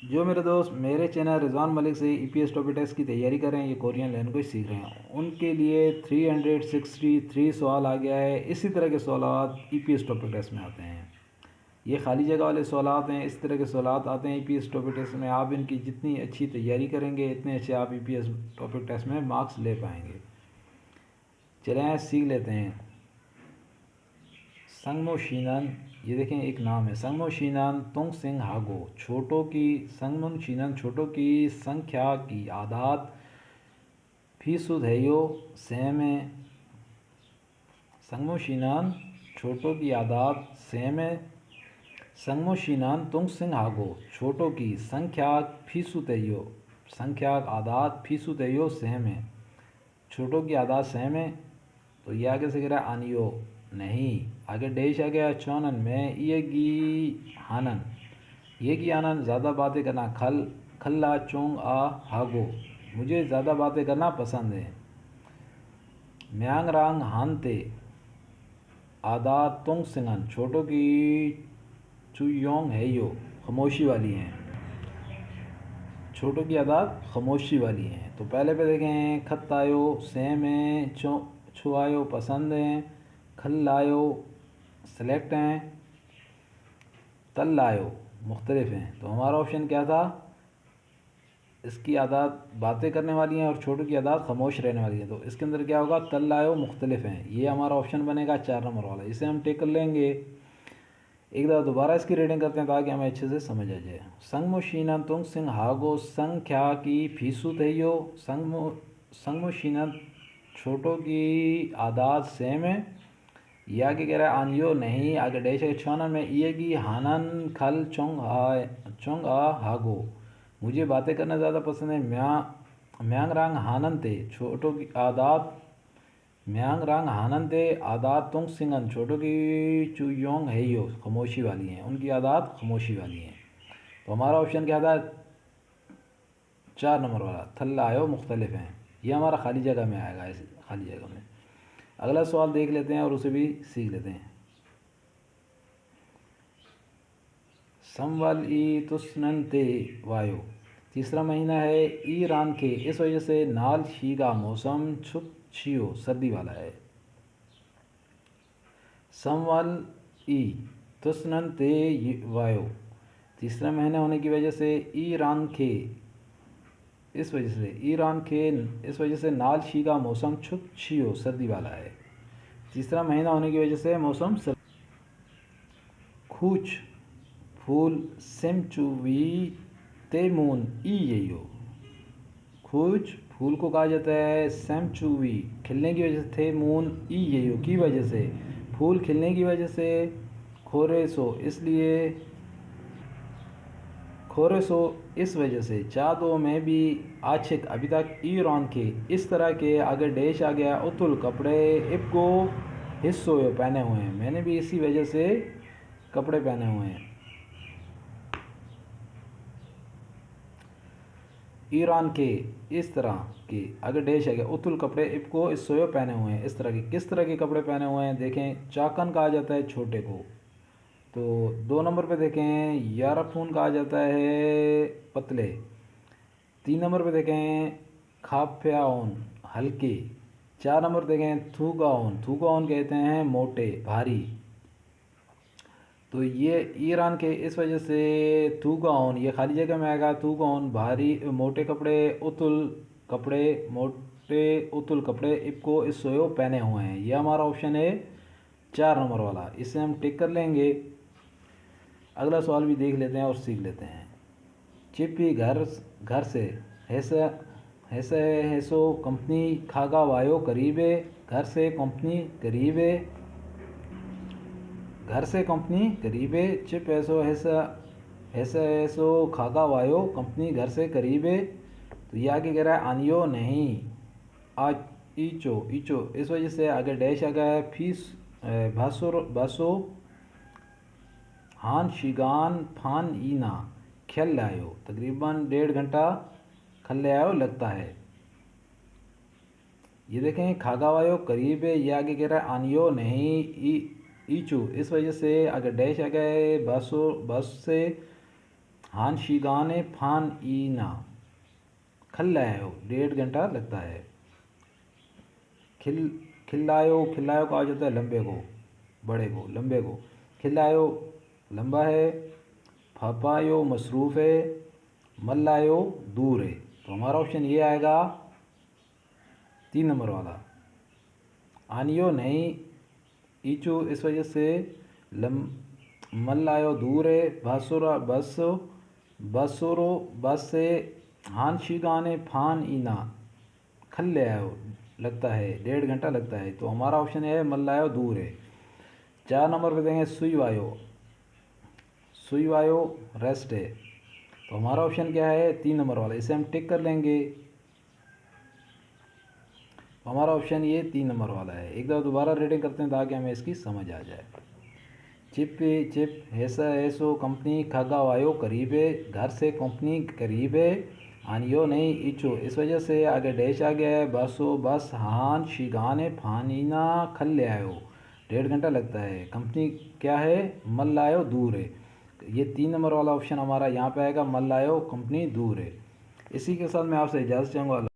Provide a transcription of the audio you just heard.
जो मेरे दोस्त मेरे चैनल रिजवान मलिक से ईपीएस टॉपिक टेस्ट की तैयारी कर रहे हैं, ये कोरियन लैंग्वेज सीख रहे हैं, उनके लिए 363 सवाल आ गया है। इसी तरह के सवाल ईपीएस टॉपिक टेस्ट में आते हैं। ये खाली जगह वाले सवाल हैं। इस तरह के सवाल आते हैं ईपीएस टॉपिक टेस्ट में। आप इनकी जितनी अच्छी तैयारी करेंगे, इतने अच्छे आप ईपीएस टॉपिक टेस्ट में मार्क्स ले पाएंगे। चलें सीख लेते हैं। संगमो शीनन, ये देखें एक नाम है संगमो शीनन तुंग सिंह हागो। छोटों की संगमो शीनन, छोटों की संख्या की आदात फीसद है यो सेम है। संगमो शीनन, छोटों की आदात सेम है। संगमो शीनन तुंग सिंह हागो, छोटों की संख्या फीसद है यो, संख्या आदात फीसद है यो सेम है। छोटों की आदात सेम है, तो ये आगे से कह रहा है आनियो नहीं। आगे डेश आ गया चौनन में ये गी हानन, ये की आनन ज़्यादा बातें करना खल खल्ला चोंग आ हागो, मुझे ज़्यादा बातें करना पसंद है। म्यांग रांग हानते आदा तुंग सिंगन, छोटों की चुयोंग है यो, खामोशी वाली हैं। छोटों की आदात खामोशी वाली हैं। तो पहले पे देखें खत आयो सेम है, छुआयो पसंद हैं, खल लायो सेलेक्ट हैं, तल लायो मुख्तलिफ हैं। तो हमारा ऑप्शन क्या था? इसकी आदात बातें करने वाली हैं और छोटों की आदात खामोश रहने वाली है। तो इसके अंदर क्या होगा? तल लायो मुख्तलिफ हैं, ये हमारा ऑप्शन बनेगा 4 नंबर वाला। इसे हम टिक कर लेंगे। एक दफ़ा दोबारा इसकी रीडिंग करते हैं ताकि हमें अच्छे से समझ आ जाए। संगमोशीना तुंग सिंह हागो, संख्या की फीसद है यो। संगमोशीना, छोटों की आदात सेम है। ये आगे कह रहा है आनियो नहीं। आगे डैश है छाना में ये की हानन खल चोंग आ हागो, मुझे बातें करना ज़्यादा पसंद है। म्यांग रांग हानन थे, छोटों की आदात म्यांग रांग हानन थे आदात तुंग सिंगन, छोटों की चुयोंग है यो, खामोशी वाली हैं, उनकी आदात खामोशी वाली हैं। तो हमारा ऑप्शन क्या था? 4 नंबर वाला थल्ला आयो मुख्तलिफ हैं। ये हमारा खाली जगह में आएगा, इस खाली जगह में। अगला सवाल देख लेते हैं और उसे भी सीख लेते हैं। संवल ई तुस्नते वायो, तीसरा महीना है ईरान के, इस वजह से नाल शी का मौसम छुप छियो, सर्दी वाला है। संवल ई तुस्नते वायो, तीसरा महीना होने की वजह से ईरान के, इस वजह से ईरान के, इस वजह से नाल शी का मौसम छुप छियो, सर्दी वाला है। तीसरा महीना होने की वजह से मौसम खूच फूल सेमचुवी तेमून ई यो, खूच फूल को कहा जाता है सेमचुवी, खिलने की वजह से थे मून ई यो की वजह से, फूल खिलने की वजह से खोरेसो, इसलिए खोरेसो इस वजह से। चादों में भी आशिक अभी तक ईरान के, इस तरह के आगे डैश आ गया उतुल कपड़े इबको हिस्सों पहने हुए हैं, मैंने भी इसी वजह से कपड़े पहने हुए हैं। ईरान के, इस तरह के आगे डैश आ गया उतुल कपड़े इबको हिस्सों पहने हुए हैं। इस तरह के, किस तरह के कपड़े पहने हुए हैं? देखें चाकन कहा जाता है छोटे को। तो 2 नंबर पे देखें यारफून कहा जाता है पतले। 3 नंबर पे देखें खाफ्याउन हल्के। 4 नंबर देखें थूगाउन कहते हैं मोटे भारी। तो ये ईरान के, इस वजह से थूगाउन ये खाली जगह में आएगा। थूगाउन भारी मोटे कपड़े, उतुल कपड़े, मोटे उतुल कपड़े इबको इस सोयो पहने हुए हैं। ये हमारा ऑप्शन है 4 नंबर वाला, इसे हम टिक कर लेंगे। अगला सवाल भी देख लेते हैं और सीख लेते हैं। चिप्पी घर से ऐसा ऐसा ऐसो कंपनी खागा वायो करीबे, घर से कंपनी करीबे, घर से कंपनी करीबे। चिप ऐसो ऐसा ऐसा ऐसो खागा वायो कंपनी घर से करीबे। तो ये आगे कह रहा है आनियो नहीं। आज ईचो ईचो, इस वजह से आगे डैश आ गया है फीस बासो हान शिगान फान ईना खेल आयो, तकरीबन 1.5 घंटा खल आयो लगता है। ये देखें खागावायो करीब है, ये आगे कह रहा है आनियो नहीं ईचू, इस वजह से आगे डैश आ गए बस से हान शीगाने फान ईना, खल्लायो 1.5 घंटा लगता है। खिल्लायो, खिल्लायो का होता है लंबे को, बड़े को, लंबे को। खिल्लायो लंबा है। फपायो मसरूफ़ है। मल्लायो दूर है। तो हमारा ऑप्शन ये आएगा 3 नंबर वाला। आनियो नहीं ईचू, इस वजह से मल्लायो दूर है। बासुरा बस, बसुरो बस से। हान शीगाने फान ईना, खल्ले आयो लगता है, 1.5 घंटा लगता है। तो हमारा ऑप्शन है मल्लायो दूर है। 4 नंबर पे देंगे सुई वायो, सुई वायो रेस्ट है। तो हमारा ऑप्शन क्या है 3 नंबर वाला, इसे हम टिक कर लेंगे। तो हमारा ऑप्शन ये 3 नंबर वाला है। एक दफ़ा दोबारा रीडिंग करते हैं ताकि हमें इसकी समझ आ जाए। चिप चिप ऐसा ऐसो कंपनी खागा वायो करीब है, घर से कंपनी करीब है। आनियो नहीं इचो, इस वजह से आगे डैश आ गया है। बसो बस हान शिगाने फानीना खल ले आयो, 1.5 घंटा लगता है। कंपनी क्या है मल्लायो दूर है। ये 3 नंबर वाला ऑप्शन हमारा यहाँ पे आएगा, मल्लायो कंपनी दूर है। इसी के साथ मैं आपसे इजाज़त चाहूँगा।